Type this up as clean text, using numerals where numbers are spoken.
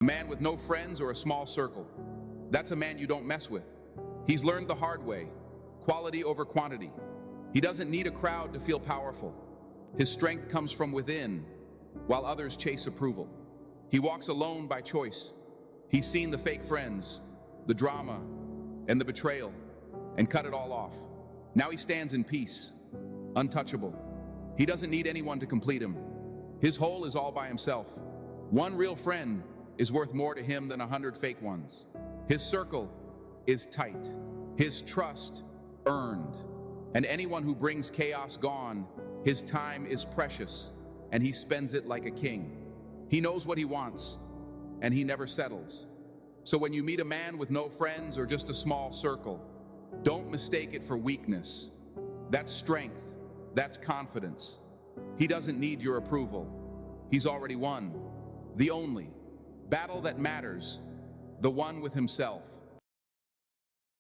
A man with no friends or a small circle. That's a man you don't mess with. He's learned the hard way, quality over quantity. He doesn't need a crowd to feel powerful. His strength comes from within, while others chase approval. He walks alone by choice. He's seen the fake friends, the drama, and the betrayal, and cut it all off. Now he stands in peace, untouchable. He doesn't need anyone to complete him. His whole is all by himself. One real friend is worth more to him than 100 fake ones. His circle is tight, his trust earned, and anyone who brings chaos gone, his time is precious, and he spends it like a king. He knows what he wants, and he never settles. So when you meet a man with no friends or just a small circle, don't mistake it for weakness. That's strength, that's confidence. He doesn't need your approval. He's already won. The only battle that matters, the one with himself.